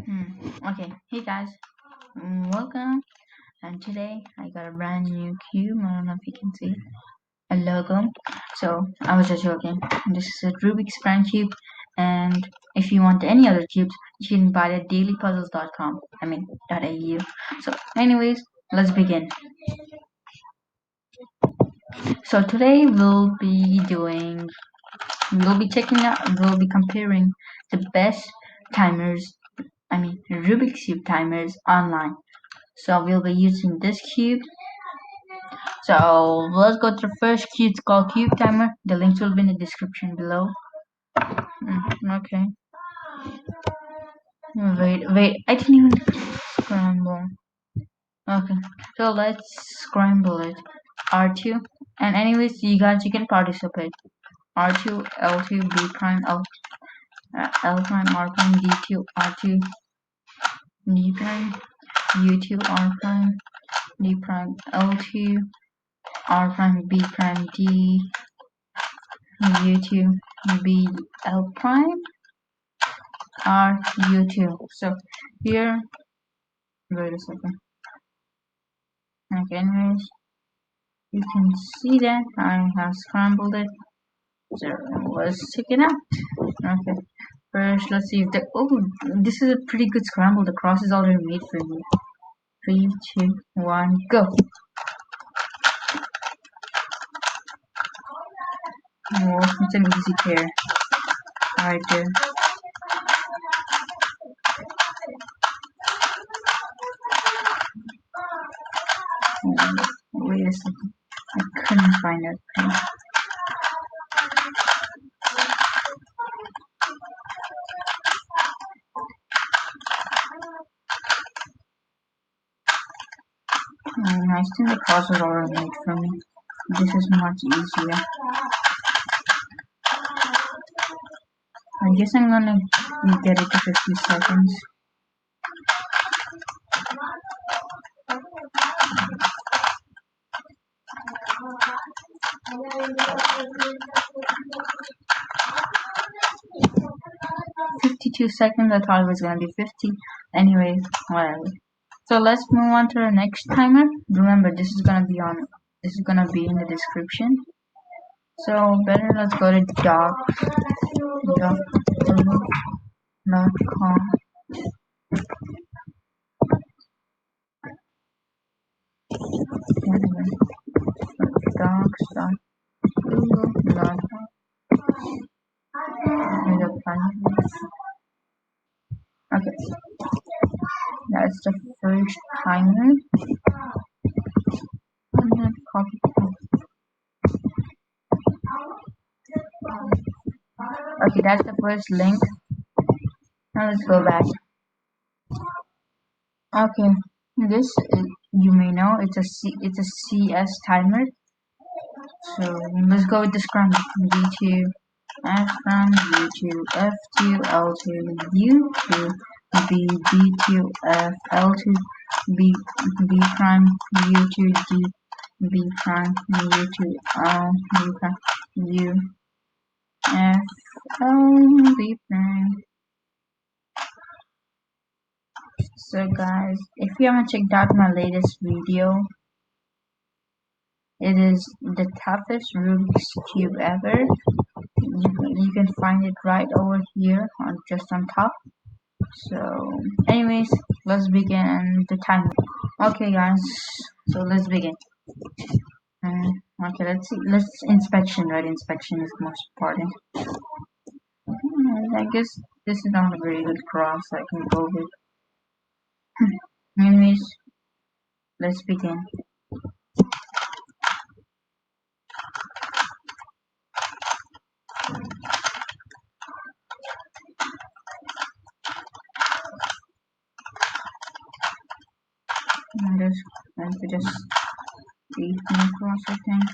Okay, hey guys, welcome. And today I got a brand new cube. I don't know if you can see a logo. So I was just joking. This is a Rubik's brand cube, and if you want any other cubes, you can buy it at dailypuzzles.com. I mean .au. So, anyways, let's begin. So today we'll be checking out, we'll be comparing the best timers. I mean Rubik's cube timers online. So we'll be using this cube. So let's go to the first cube. It's called Cube Timer. The links will be in the description below. Okay. Wait. I didn't even scramble. Okay. So let's scramble it. R2. And anyways, you can participate. R2, L2, B prime, L prime, R prime, D2, R2, D prime, U2, R prime, D prime, L2, R prime, B prime, D, U2, B, L prime, R, U2. So here, wait a second. Okay, anyways, you can see that I have scrambled it. So let's check it out. Okay, first let's see if this is a pretty good scramble. The cross is already made for me. 3, 2, 1, go. Oh, it's an easy pair right there. Wait a second. I couldn't find that pair. 'I think the cross is already made for me. This is much easier. I guess I'm gonna get it to 50 seconds. $52. I thought it was gonna be 50. Anyway, whatever. So let's move on to the next timer. Remember, this is gonna be in the description. So better let's go to doc.com. Docs.google.com. Okay, that's the first timer. Okay, that's the first link. Now let's go back. Okay, this is, you may know it's a CS timer. So let's go with the scrum. D2 F prime, U2 F2 L2 U2 B B2 F L2 B B prime U2 D B prime U2 L B prime U F L B prime. So guys, if you haven't checked out my latest video, it is the toughest Rubik's Cube ever. You can find it right over here just on top. So anyways, let's begin the timer. Okay guys, so let's begin. Okay, let's inspection, right? Inspection is most important. I guess this is not a very good cross I can go with. Anyways, let's begin. I'm just going to just read the cross, I think.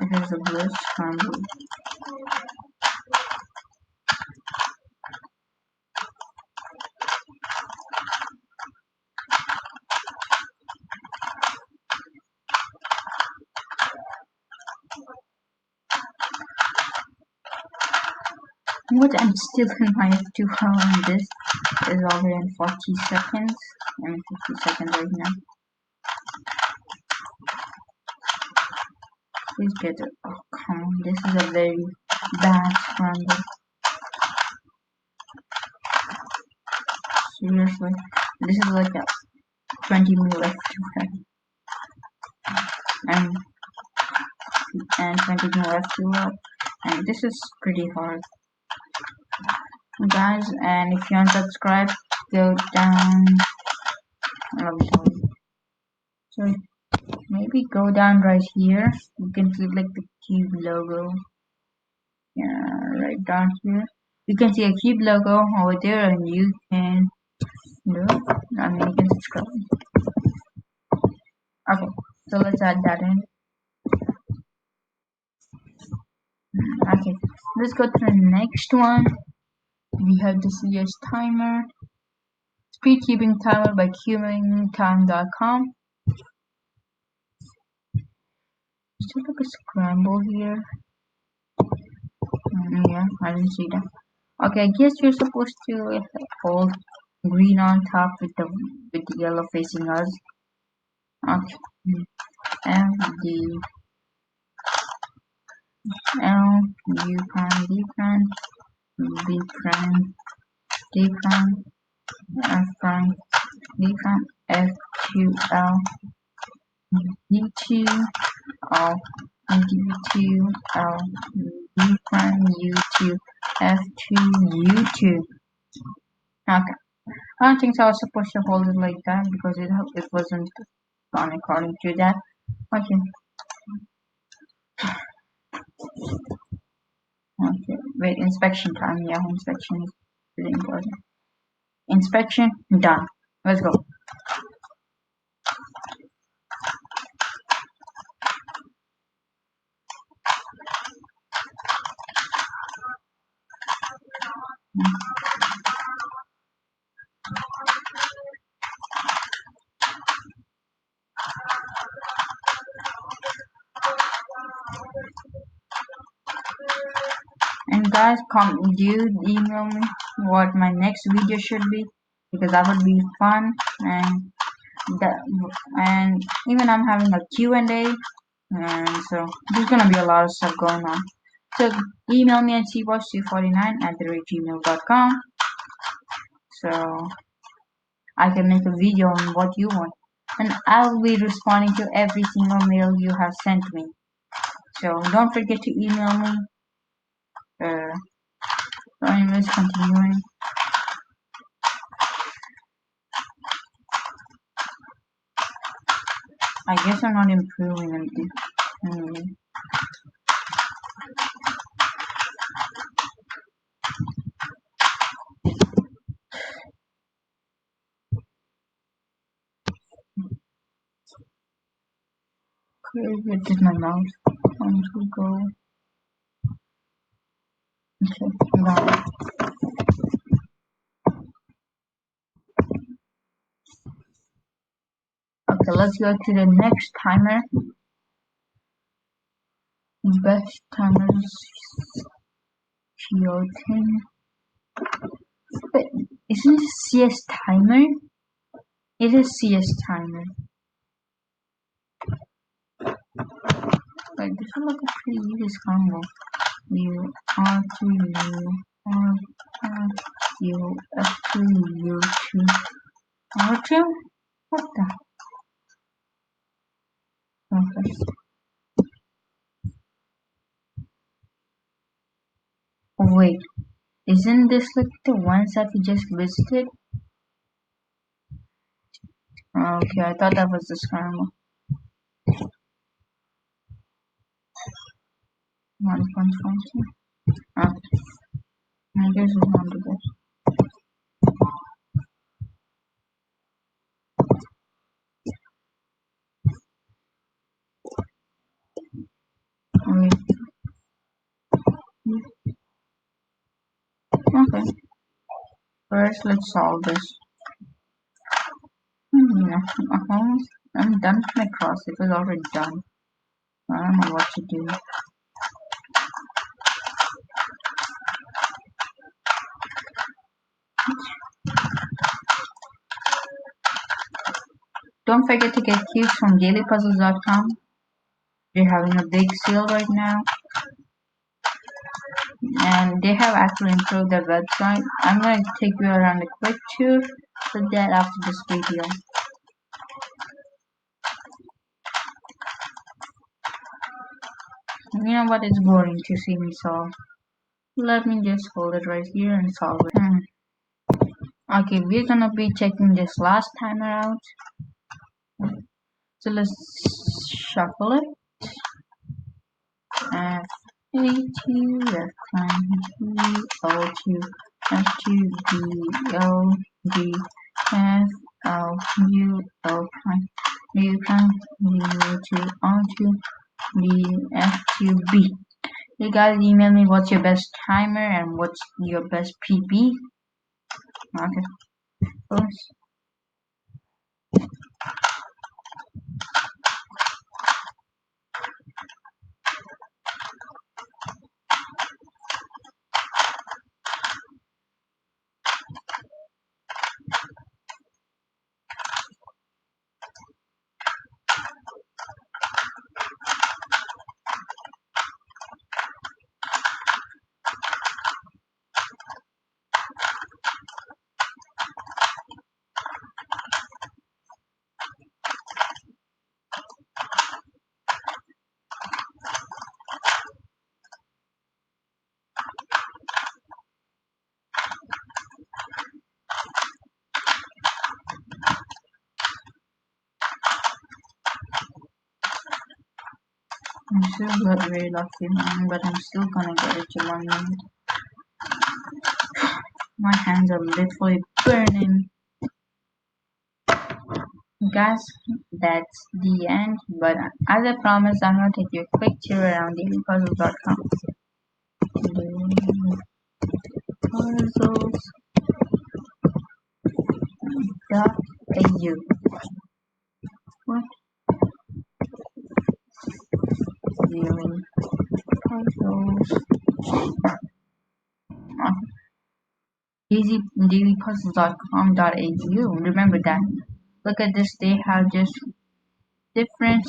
It is a blue scramble. What? I'm still in my F2 on this. Is already in 40 seconds. I'm 50 seconds right now. Please get it. Oh, come on. This is a very bad scramble. Seriously. This is like a 20 mil F2 and, and 20 mil F2 up. And this is pretty hard. Guys, and if you unsubscribe, go down. Sorry. Maybe go down right here. You can see like the cube logo. Yeah, right down here. You can see a cube logo over there, and you can you can subscribe. Okay, so let's add that in. Okay, let's go to the next one. We have the CS timer, speed keeping timer by cubingtime.com. Is there like a scramble here? Yeah, I didn't see that. Okay, I guess you're supposed to hold green on top with the yellow facing us. Okay. F D L U prime D prime B prime D prime F prime D prime F Q L D two L D two L D prime U two F two U two. Okay. I don't think so. I was supposed to hold it like that because it wasn't done according to that. Okay. Okay. Wait, inspection time. Yeah, inspection is really important. Inspection done. Let's go. And guys, do email me what my next video should be because that would be fun that, and even I'm having a Q&A, and so there's gonna be a lot of stuff going on. So email me at cboss249@gmail.com so I can make a video on what you want, and I'll be responding to every single mail you have sent me. So don't forget to email me. So anyways, continuing. I guess I'm not improving anything. Anyway. Where did my mouse? Want to go? Okay, now. Okay, let's go to the next timer. Best timers Q10. But isn't it CS timer? It is CS timer. Like this is like a pretty easy combo. U R2 U R U F2 U2 R2? What the? Okay. Oh, wait, isn't this like the ones that we just visited? Okay, I thought that was the scramble. 1.20. Okay, I guess it's not the best. Wait. Okay, first let's solve this. I'm done with my cross. It was already done. I don't know what to do. don't forget to get cubes from dailypuzzles.com. They're having a big sale right now, and they have actually improved their website. I'm going to take you around a quick tour for that after this video. You know what? It's boring to see me solve. Let me just hold it right here and solve it. Okay, we're gonna be checking this last timer out. So let's shuffle it. F A2, F prime G, L2, F2, D, L, D, F, L, U, L prime, U prime, D, U2, R2, D, F2, B. You guys email me what's your best timer and what's your best PB. Okay, first. I'm still not very lucky, man, but I'm still gonna get it to 1 minute. My hands are literally burning. Guys, that's the end, but as I promised, I'm gonna take you a quick tour around dailypuzzles.com. Dailypuzzles.au. What? Daily puzzles. Dailypuzzles.com.au. Remember that. Look at this, they have just different.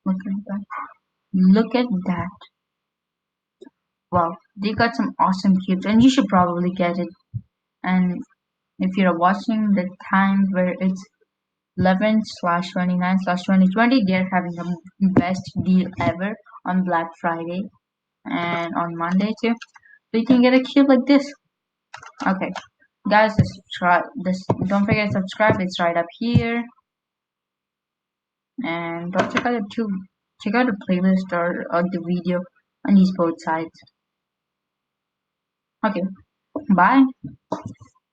Look at that. Look at that. Wow, they got some awesome cubes, and you should probably get it. And if you're watching the time where it's 11/29/2020, they're having the best deal ever on Black Friday and on Monday too. So you can get a cube like this. Okay, guys, let's try this. Don't forget to subscribe. It's right up here, and don't check out check out the playlist or the video on these both sides. Okay, bye.